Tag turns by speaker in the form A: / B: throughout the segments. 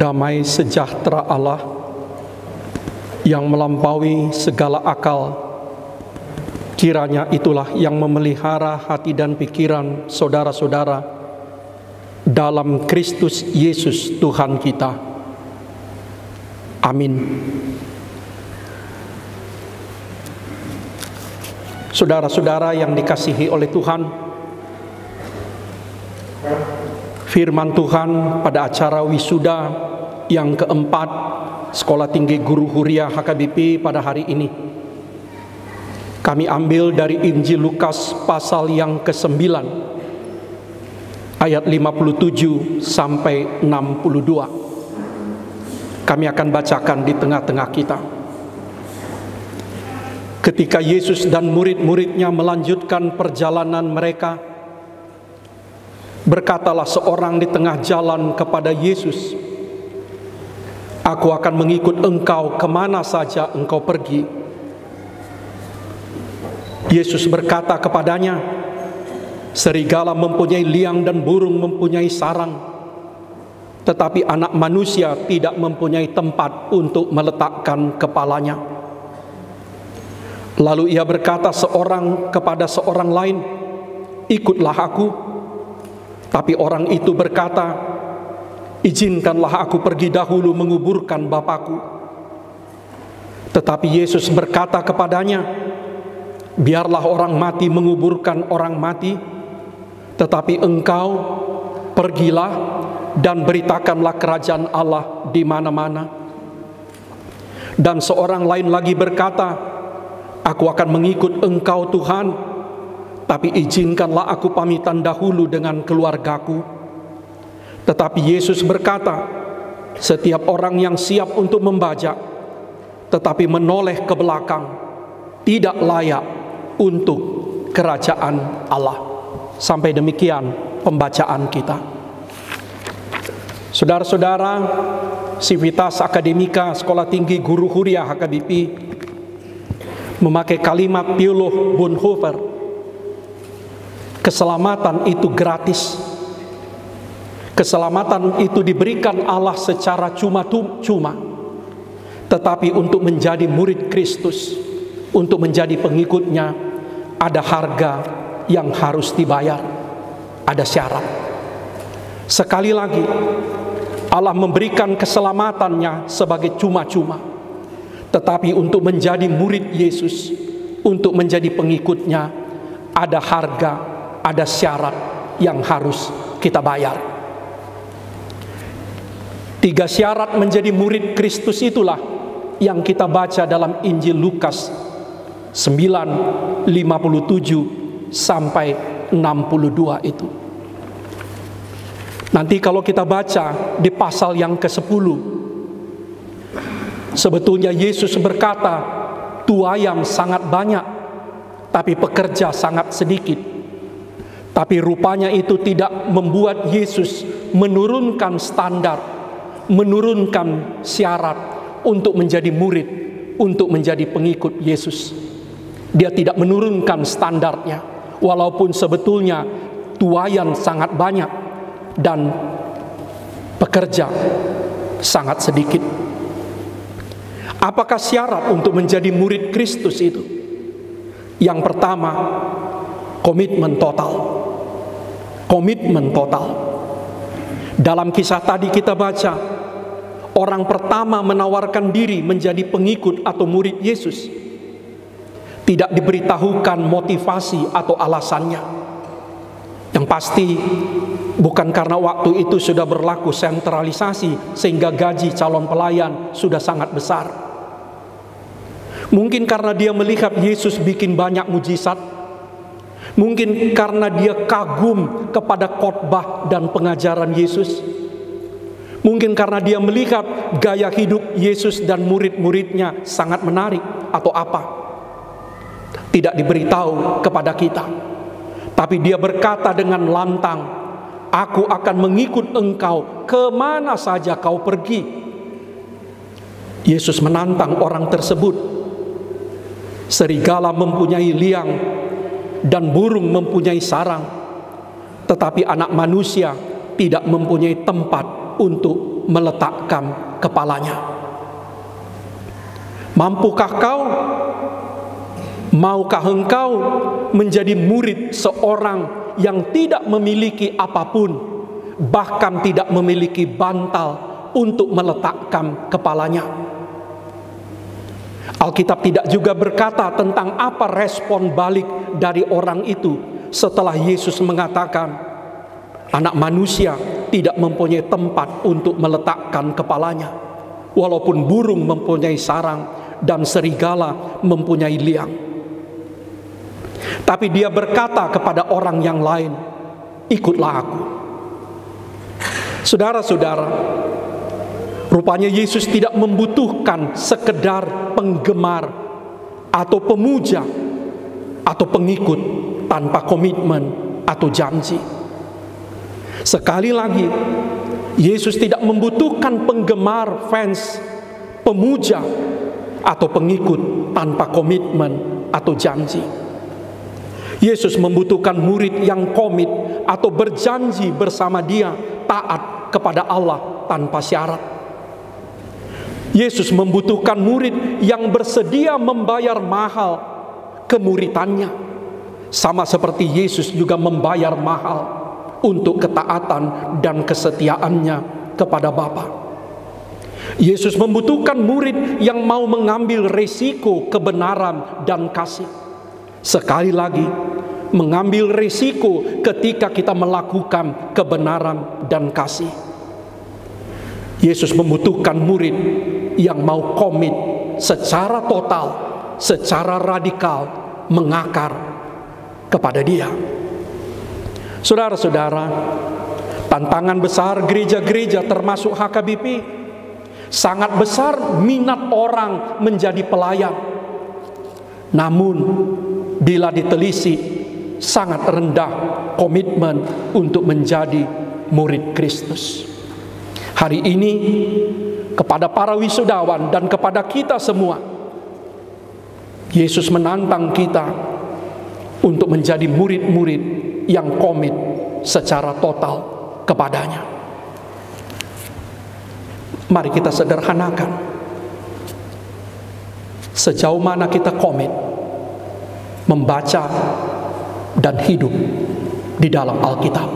A: Damai sejahtera Allah yang melampaui segala akal, kiranya itulah yang memelihara hati dan pikiran saudara-saudara dalam Kristus Yesus Tuhan kita. Amin. Saudara-saudara yang dikasihi oleh Tuhan, firman Tuhan pada acara wisuda yang keempat Sekolah Tinggi Guru Huria HKBP pada hari ini, kami ambil dari Injil Lukas pasal yang ke-9 ayat 57 sampai 62. Kami akan bacakan di tengah-tengah kita. Ketika Yesus dan murid-muridnya melanjutkan perjalanan mereka, berkatalah seorang di tengah jalan kepada Yesus, "Aku akan mengikut engkau kemana saja engkau pergi." Yesus berkata kepadanya, "Serigala mempunyai liang dan burung mempunyai sarang, tetapi anak manusia tidak mempunyai tempat untuk meletakkan kepalanya." Lalu ia berkata seorang kepada seorang lain, "Ikutlah aku." Tapi orang itu berkata, "Izinkanlah aku pergi dahulu menguburkan Bapakku." Tetapi Yesus berkata kepadanya, "Biarlah orang mati menguburkan orang mati, tetapi engkau pergilah dan beritakanlah kerajaan Allah di mana-mana." Dan seorang lain lagi berkata, "Aku akan mengikut engkau Tuhan, tapi izinkanlah aku pamitan dahulu dengan keluargaku." Tetapi Yesus berkata, "Setiap orang yang siap untuk membajak, tetapi menoleh ke belakang, tidak layak untuk kerajaan Allah." Sampai demikian pembacaan kita. Saudara-saudara, Sivitas Akademika Sekolah Tinggi Guru Huria HKBP memakai kalimat Teolog Bonhoeffer, keselamatan itu gratis. Keselamatan itu diberikan Allah secara cuma-cuma. Tetapi untuk menjadi murid Kristus, untuk menjadi pengikutnya, ada harga yang harus dibayar. Ada syarat. Sekali lagi, Allah memberikan keselamatannya sebagai cuma-cuma. Tetapi untuk menjadi murid Yesus, untuk menjadi pengikutnya, ada harga, ada syarat yang harus kita bayar. 3 syarat menjadi murid Kristus itulah yang kita baca dalam Injil Lukas 9:57 sampai 62 itu. Nanti kalau kita baca di pasal yang ke-10, sebetulnya Yesus berkata, "Tuayam sangat banyak, tapi pekerja sangat sedikit." Tapi rupanya itu tidak membuat Yesus menurunkan standar, menurunkan syarat untuk menjadi murid, untuk menjadi pengikut Yesus. Dia tidak menurunkan standarnya, walaupun sebetulnya tuayan sangat banyak dan pekerja sangat sedikit. Apakah syarat untuk menjadi murid Kristus itu? Yang pertama, komitmen total. Komitmen total. Dalam kisah tadi kita baca, orang pertama menawarkan diri menjadi pengikut atau murid Yesus. Tidak diberitahukan motivasi atau alasannya. Yang pasti, bukan karena waktu itu sudah berlaku sentralisasi sehingga gaji calon pelayan sudah sangat besar. Mungkin karena dia melihat Yesus bikin banyak mujizat. Mungkin karena dia kagum kepada khotbah dan pengajaran Yesus. Mungkin karena dia melihat gaya hidup Yesus dan murid-muridnya sangat menarik atau apa. Tidak diberitahu kepada kita. Tapi dia berkata dengan lantang, "Aku akan mengikut engkau kemana saja kau pergi." Yesus menantang orang tersebut. Serigala mempunyai liang dan burung mempunyai sarang, tetapi anak manusia tidak mempunyai tempat untuk meletakkan kepalanya. Mampukah kau? Maukah engkau menjadi murid seorang yang tidak memiliki apapun, bahkan tidak memiliki bantal untuk meletakkan kepalanya? Alkitab tidak juga berkata tentang apa respon balik dari orang itu setelah Yesus mengatakan, Anak manusia tidak mempunyai tempat untuk meletakkan kepalanya, walaupun burung mempunyai sarang dan serigala mempunyai liang. Tapi dia berkata kepada orang yang lain, ikutlah aku. Saudara-saudara, rupanya Yesus tidak membutuhkan sekedar penggemar atau pemuja atau pengikut tanpa komitmen atau janji. Sekali lagi, Yesus tidak membutuhkan penggemar, fans, pemuja atau pengikut tanpa komitmen atau janji. Yesus membutuhkan murid yang komit atau berjanji bersama Dia taat kepada Allah tanpa syarat. Yesus membutuhkan murid yang bersedia membayar mahal kemuridannya, sama seperti Yesus juga membayar mahal untuk ketaatan dan kesetiaannya kepada Bapa. Yesus membutuhkan murid yang mau mengambil resiko kebenaran dan kasih. Sekali lagi, mengambil resiko ketika kita melakukan kebenaran dan kasih. Yesus membutuhkan murid yang mau komit secara total, secara radikal, mengakar kepada Dia. Saudara-saudara, tantangan besar gereja-gereja termasuk HKBP, sangat besar minat orang menjadi pelayan. Namun, bila ditelisik, sangat rendah komitmen untuk menjadi murid Kristus. Hari ini, kepada para wisudawan dan kepada kita semua, Yesus menantang kita untuk menjadi murid-murid yang komit secara total kepadanya. Mari kita sederhanakan. Sejauh mana kita komit membaca dan hidup di dalam Alkitab.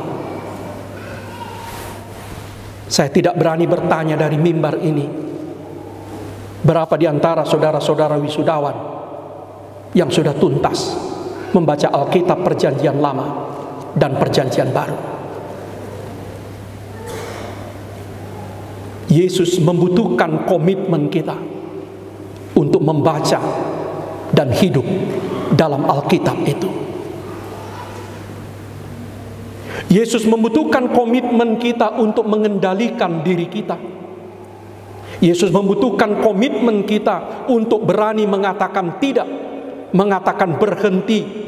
A: Saya tidak berani bertanya dari mimbar ini, berapa di antara saudara-saudara wisudawan yang sudah tuntas membaca Alkitab Perjanjian Lama dan Perjanjian Baru. Yesus membutuhkan komitmen kita untuk membaca dan hidup dalam Alkitab itu. Yesus membutuhkan komitmen kita untuk mengendalikan diri kita. Yesus membutuhkan komitmen kita untuk berani mengatakan tidak, mengatakan berhenti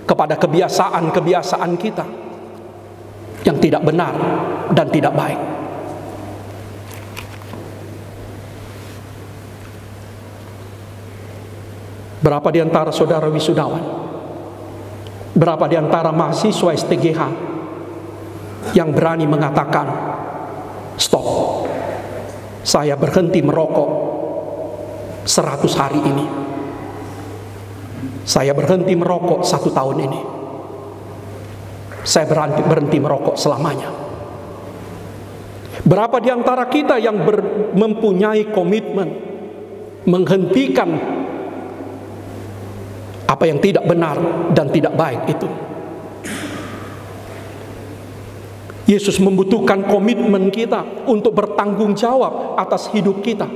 A: kepada kebiasaan-kebiasaan kita yang tidak benar dan tidak baik. Berapa di antara saudara wisudawan, berapa di antara mahasiswa STGH yang berani mengatakan, stop, saya berhenti merokok 100 hari ini, saya berhenti merokok 1 tahun ini, saya berhenti merokok selamanya. Berapa di antara kita yang mempunyai komitmen menghentikan apa yang tidak benar dan tidak baik itu? Yesus membutuhkan komitmen kita untuk bertanggung jawab atas hidup kita,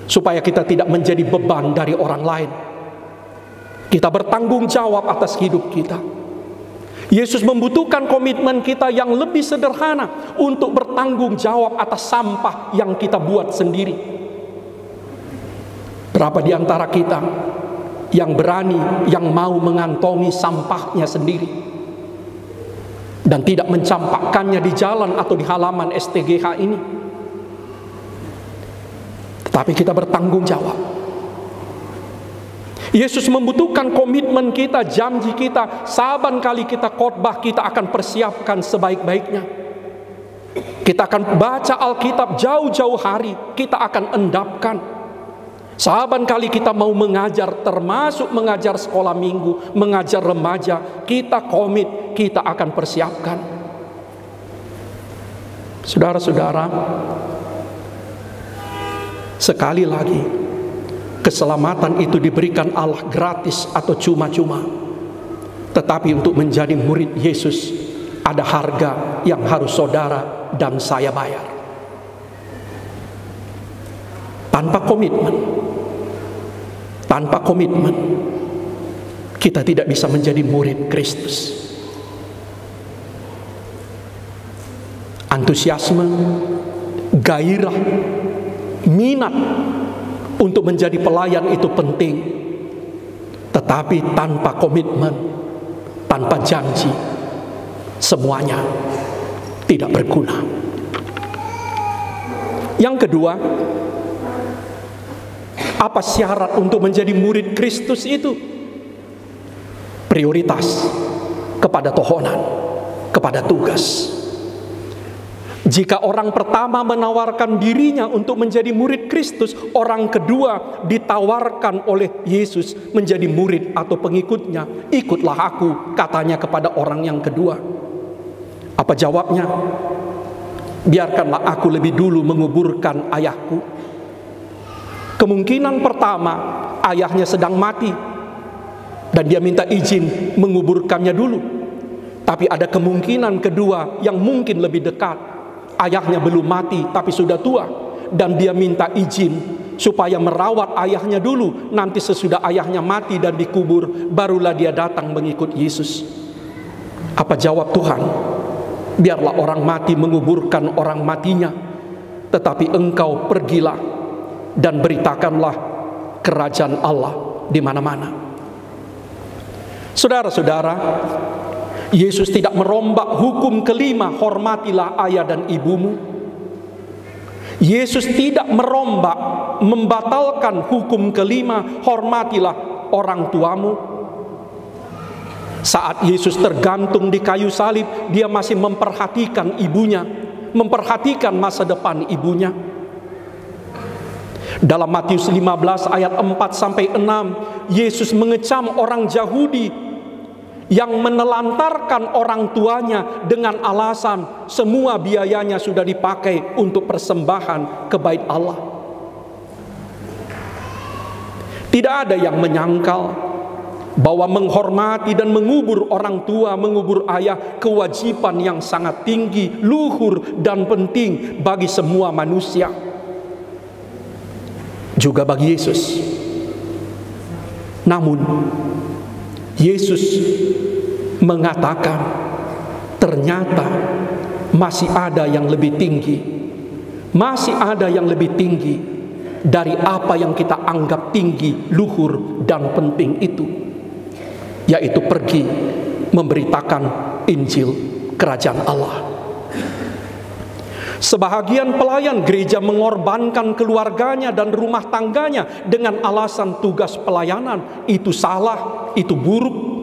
A: supaya kita tidak menjadi beban dari orang lain. Kita bertanggung jawab atas hidup kita. Yesus membutuhkan komitmen kita yang lebih sederhana untuk bertanggung jawab atas sampah yang kita buat sendiri. Berapa di antara kita yang berani, yang mau mengantongi sampahnya sendiri dan tidak mencampakkannya di jalan atau di halaman STGH ini? Tetapi kita bertanggung jawab. Yesus membutuhkan komitmen kita, janji kita, saban kali kita khotbah kita akan persiapkan sebaik-baiknya. Kita akan baca Alkitab jauh-jauh hari, kita akan endapkan. Saban kali kita mau mengajar, termasuk mengajar sekolah minggu, mengajar remaja, kita komit, kita akan persiapkan. Saudara-saudara, sekali lagi, keselamatan itu diberikan Allah gratis atau cuma-cuma. Tetapi untuk menjadi murid Yesus, ada harga yang harus saudara dan saya bayar. Tanpa komitmen, kita tidak bisa menjadi murid Kristus. Antusiasme, gairah, minat untuk menjadi pelayan itu penting. Tetapi tanpa komitmen, tanpa janji, semuanya tidak berguna. Yang kedua, apa syarat untuk menjadi murid Kristus itu? Prioritas kepada tohonan, kepada tugas. Jika orang pertama menawarkan dirinya untuk menjadi murid Kristus, orang kedua ditawarkan oleh Yesus menjadi murid atau pengikutnya. Ikutlah aku, katanya kepada orang yang kedua. Apa jawabnya? Biarkanlah aku lebih dulu menguburkan ayahku. Kemungkinan pertama, ayahnya sedang mati dan dia minta izin menguburkannya dulu. Tapi ada kemungkinan kedua yang mungkin lebih dekat. Ayahnya belum mati tapi sudah tua, dan dia minta izin supaya merawat ayahnya dulu. Nanti sesudah ayahnya mati dan dikubur, barulah dia datang mengikut Yesus. Apa jawab Tuhan? Biarlah orang mati menguburkan orang matinya, tetapi engkau pergilah dan beritakanlah kerajaan Allah di mana-mana. Saudara-saudara, Yesus tidak merombak hukum kelima, hormatilah ayah dan ibumu. Yesus tidak merombak, membatalkan hukum kelima, hormatilah orang tuamu. Saat Yesus tergantung di kayu salib, dia masih memperhatikan ibunya, memperhatikan masa depan ibunya. Dalam Matius 15 ayat 4-6, Yesus mengecam orang Yahudi yang menelantarkan orang tuanya dengan alasan semua biayanya sudah dipakai untuk persembahan ke bait Allah. Tidak ada yang menyangkal bahwa menghormati dan mengubur orang tua, mengubur ayah, kewajiban yang sangat tinggi, luhur dan penting bagi semua manusia. Juga bagi Yesus. Namun Yesus mengatakan ternyata masih ada yang lebih tinggi. Masih ada yang lebih tinggi dari apa yang kita anggap tinggi, luhur dan penting itu, yaitu pergi memberitakan Injil Kerajaan Allah. Sebahagian pelayan gereja mengorbankan keluarganya dan rumah tangganya dengan alasan tugas pelayanan. Itu salah, itu buruk.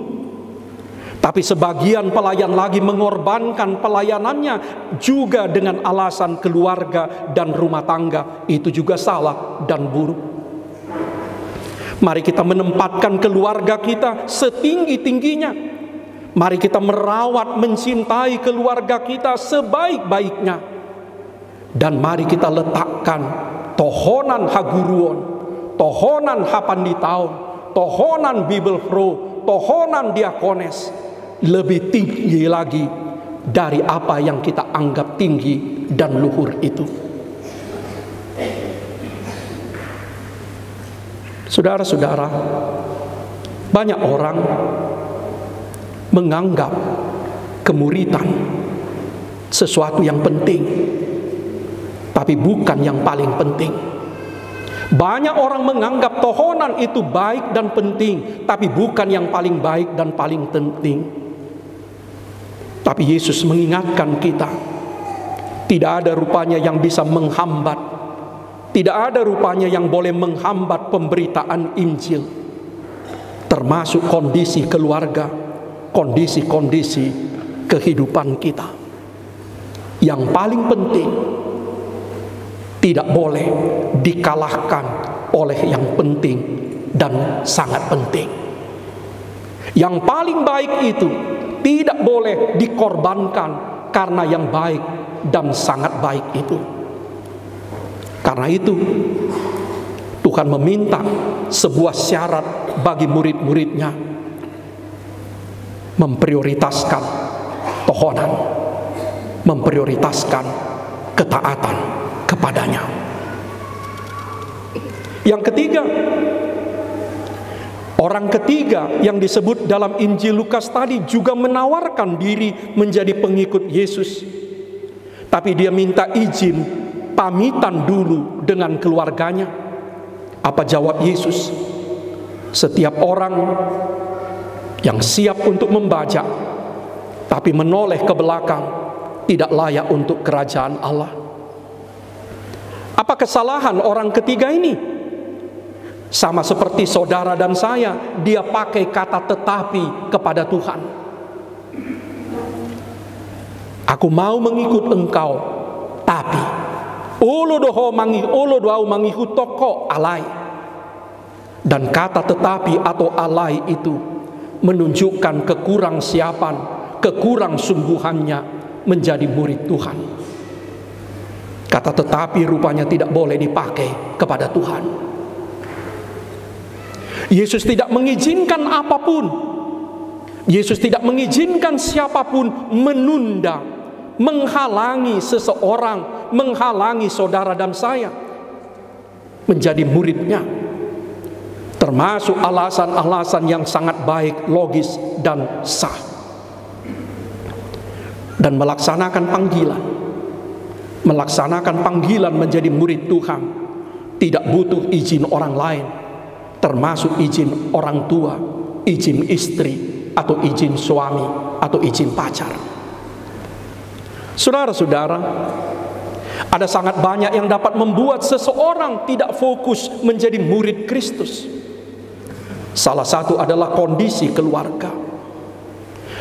A: Tapi sebagian pelayan lagi mengorbankan pelayanannya juga dengan alasan keluarga dan rumah tangga. Itu juga salah dan buruk. Mari kita menempatkan keluarga kita setinggi-tingginya. Mari kita merawat, mencintai keluarga kita sebaik-baiknya. Dan mari kita letakkan tohonan Haguruon, tohonan Hapanditaun, tohonan Bible Pro, tohonan Diakones lebih tinggi lagi dari apa yang kita anggap tinggi dan luhur itu. Saudara-saudara, banyak orang menganggap kemuritan sesuatu yang penting, tapi bukan yang paling penting. Banyak orang menganggap tohonan itu baik dan penting, tapi bukan yang paling baik dan paling penting. Tapi Yesus mengingatkan kita, tidak ada rupanya yang bisa menghambat, tidak ada rupanya yang boleh menghambat pemberitaan Injil, termasuk kondisi keluarga, kondisi-kondisi kehidupan kita. Yang paling penting tidak boleh dikalahkan oleh yang penting dan sangat penting. Yang paling baik itu tidak boleh dikorbankan karena yang baik dan sangat baik itu. Karena itu Tuhan meminta sebuah syarat bagi murid-muridnya, memprioritaskan tohonan, memprioritaskan ketaatan kepadanya. Yang ketiga, orang ketiga yang disebut dalam Injil Lukas tadi juga menawarkan diri menjadi pengikut Yesus. Tapi dia minta izin pamitan dulu dengan keluarganya. Apa jawab Yesus? Setiap orang yang siap untuk membajak tapi menoleh ke belakang tidak layak untuk kerajaan Allah. Apa kesalahan orang ketiga ini? Sama seperti saudara dan saya, dia pakai kata tetapi kepada Tuhan. Aku mau mengikut engkau, tapi ulu doau mangikut toko alai. Dan kata tetapi atau alai itu menunjukkan kekurangsiapan, kekurangsungguhannya menjadi murid Tuhan. Kata tetapi rupanya tidak boleh dipakai kepada Tuhan. Yesus tidak mengizinkan apapun. Yesus tidak mengizinkan siapapun menunda, menghalangi seseorang, menghalangi saudara dan saya menjadi muridnya. Termasuk alasan-alasan yang sangat baik, logis, dan sah. Dan melaksanakan panggilan. Melaksanakan panggilan menjadi murid Tuhan tidak butuh izin orang lain, termasuk izin orang tua, izin istri, atau izin suami, atau izin pacar. Saudara-saudara, ada sangat banyak yang dapat membuat seseorang tidak fokus menjadi murid Kristus. Salah satu adalah kondisi keluarga.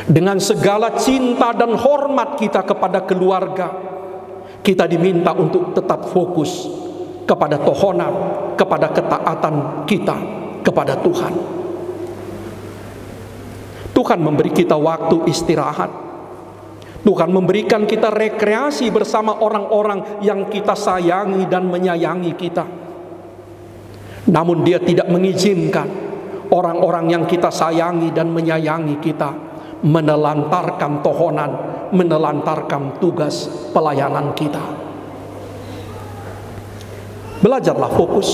A: Dengan segala cinta dan hormat kita kepada keluarga, kita diminta untuk tetap fokus kepada tohonan, kepada ketaatan kita kepada Tuhan. Tuhan memberi kita waktu istirahat. Tuhan memberikan kita rekreasi bersama orang-orang yang kita sayangi dan menyayangi kita. Namun Dia tidak mengizinkan orang-orang yang kita sayangi dan menyayangi kita menelantarkan tohonan, menelantarkan tugas pelayanan kita. Belajarlah fokus.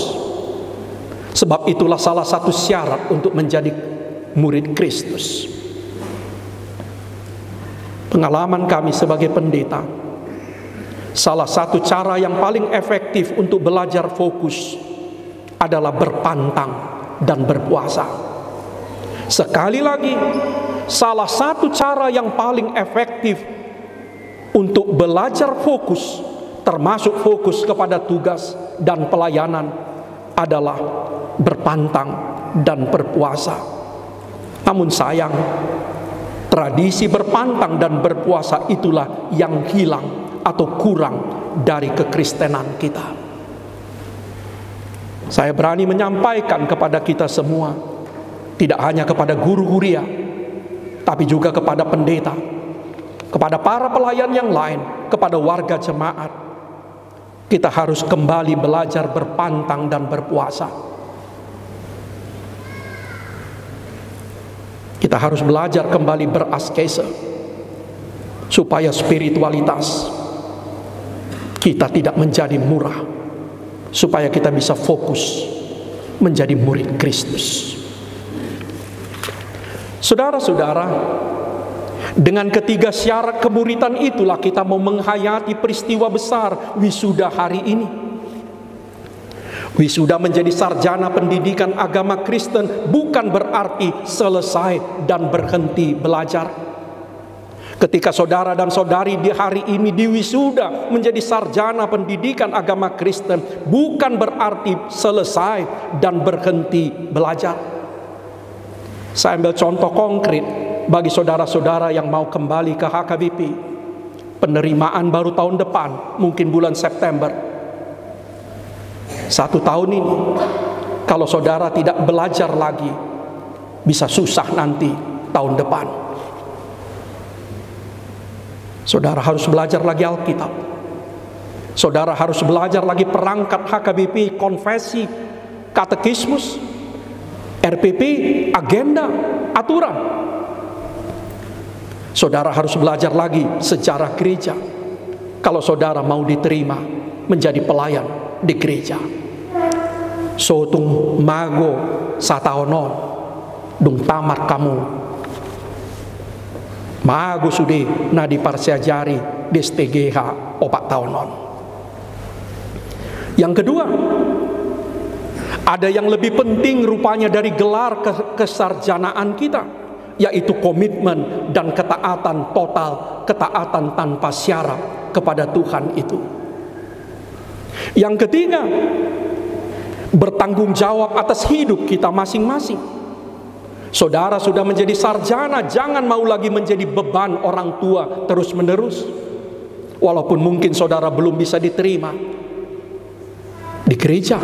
A: Sebab itulah salah satu syarat untuk menjadi murid Kristus. Pengalaman kami sebagai pendeta, salah satu cara yang paling efektif untuk belajar fokus adalah berpantang dan berpuasa. Sekali lagi, salah satu cara yang paling efektif untuk belajar fokus, termasuk fokus kepada tugas dan pelayanan, adalah berpantang dan berpuasa. Namun sayang, tradisi berpantang dan berpuasa itulah yang hilang atau kurang dari kekristenan kita. Saya berani menyampaikan kepada kita semua, tidak hanya kepada guru huria, tapi juga kepada pendeta, kepada para pelayan yang lain, kepada warga jemaat. Kita harus kembali belajar berpantang dan berpuasa. Kita harus belajar kembali beraskese, supaya spiritualitas kita tidak menjadi murah, supaya kita bisa fokus menjadi murid Kristus. Saudara-saudara, dengan ketiga syarat kemuridan itulah kita mau menghayati peristiwa besar wisuda hari ini. Wisuda menjadi sarjana pendidikan agama Kristen bukan berarti selesai dan berhenti belajar. Ketika saudara dan saudari di hari ini diwisuda menjadi sarjana pendidikan agama Kristen, bukan berarti selesai dan berhenti belajar. Saya ambil contoh konkret bagi saudara-saudara yang mau kembali ke HKBP. Penerimaan baru tahun depan, mungkin bulan September. 1 tahun ini, kalau saudara tidak belajar lagi, bisa susah nanti tahun depan. Saudara harus belajar lagi Alkitab. Saudara harus belajar lagi perangkat HKBP, konfesi, katekismus, RPP, agenda, aturan. Saudara harus belajar lagi sejarah gereja kalau saudara mau diterima menjadi pelayan di gereja. Sotung mago satahonon dung tamat kamu mago sude na di parsiajari di STGH 4 tahunon. Yang kedua, ada yang lebih penting rupanya dari gelar kesarjanaan kita, yaitu komitmen dan ketaatan total, ketaatan tanpa syarat kepada Tuhan itu. Yang ketiga, bertanggung jawab atas hidup kita masing-masing. Saudara sudah menjadi sarjana, jangan mau lagi menjadi beban orang tua terus-menerus. Walaupun mungkin saudara belum bisa diterima di gereja,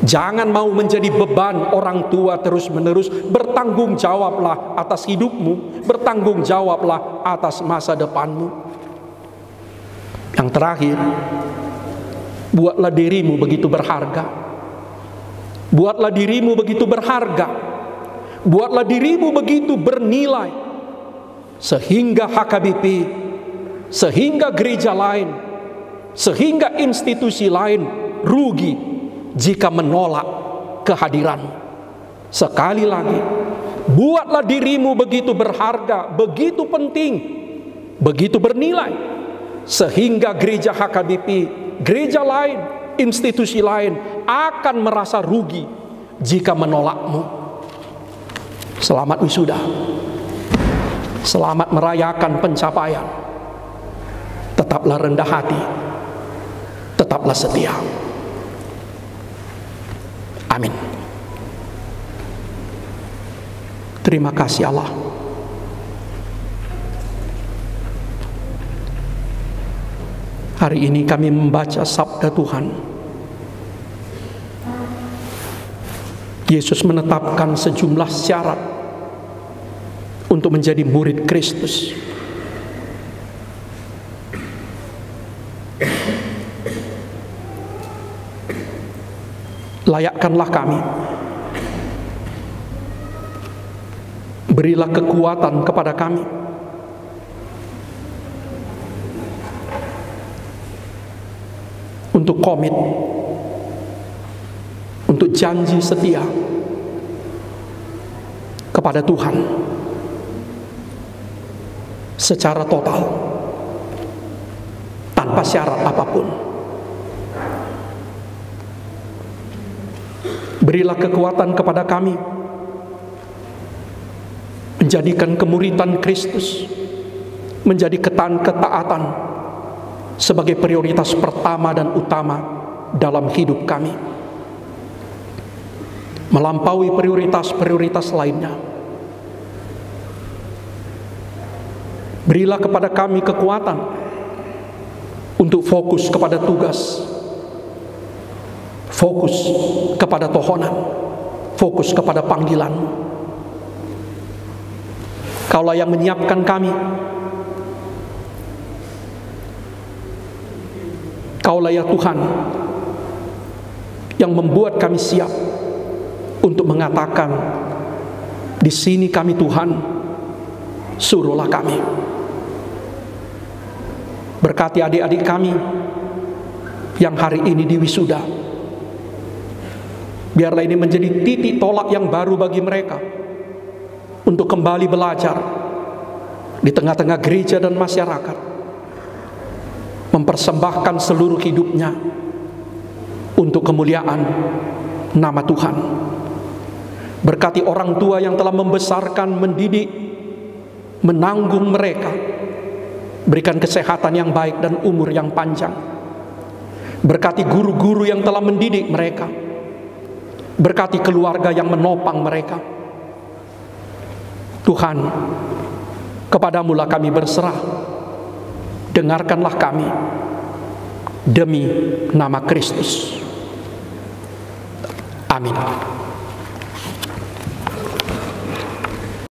A: jangan mau menjadi beban orang tua terus-menerus. Bertanggung jawablah atas hidupmu, bertanggung jawablah atas masa depanmu. Yang terakhir, buatlah dirimu begitu berharga. Buatlah dirimu begitu berharga. Buatlah dirimu begitu bernilai, sehingga HKBP, sehingga gereja lain, sehingga institusi lain rugi jika menolak kehadiranmu. Sekali lagi, buatlah dirimu begitu berharga, begitu penting, begitu bernilai, sehingga gereja HKBP, gereja lain, institusi lain akan merasa rugi jika menolakmu. Selamat wisuda, selamat merayakan pencapaian. Tetaplah rendah hati, tetaplah setia. Amin. Terima kasih Allah. Hari ini kami membaca sabda Tuhan. Yesus menetapkan sejumlah syarat untuk menjadi murid Kristus. Layakkanlah kami, berilah kekuatan kepada kami untuk komit, untuk janji setia kepada Tuhan secara total, tanpa syarat apapun. Berilah kekuatan kepada kami menjadikan kemuridan Kristus menjadi ketaatan sebagai prioritas pertama dan utama dalam hidup kami, melampaui prioritas-prioritas lainnya. Berilah kepada kami kekuatan untuk fokus kepada tugas, fokus kepada tohonan, fokus kepada panggilan. Kaulah yang menyiapkan kami, Kaulah ya Tuhan yang membuat kami siap untuk mengatakan, di sini kami Tuhan, suruhlah kami. Berkati adik-adik kami yang hari ini diwisuda. Biarlah ini menjadi titik tolak yang baru bagi mereka untuk kembali belajar di tengah-tengah gereja dan masyarakat, mempersembahkan seluruh hidupnya untuk kemuliaan nama Tuhan. Berkati orang tua yang telah membesarkan, mendidik, menanggung mereka. Berikan kesehatan yang baik dan umur yang panjang. Berkati guru-guru yang telah mendidik mereka. Berkati keluarga yang menopang mereka. Tuhan, kepadamu-lah kami berserah. dengarkanlah kami demi nama Kristus. Amin.